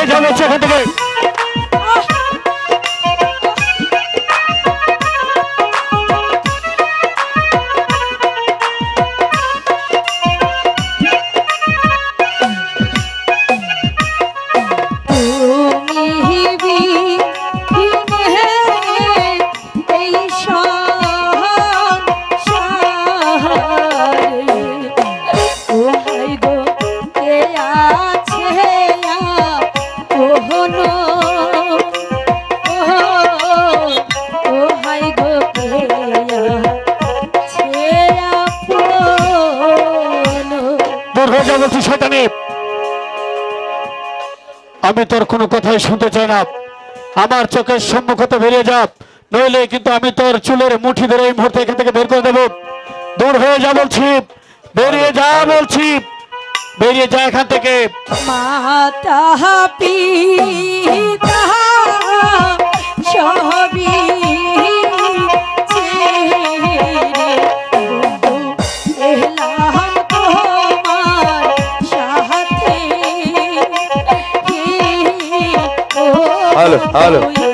হয়ে যাবে সেখান থেকে। আমি তোর কোনো কথাই শুনতে চাই না, আমার চোখের সম্মুখতে বেরিয়ে যা, নইলে কিন্তু আমি তোর চুলের মুঠি ধরে এই মুহূর্তে এখান থেকে বের করে দেব। দূর হয়ে যা বলছি, বেরিয়ে যা বলছি, বেরিয়ে যা এখান থেকে। মাতা পিতা সবই Hello.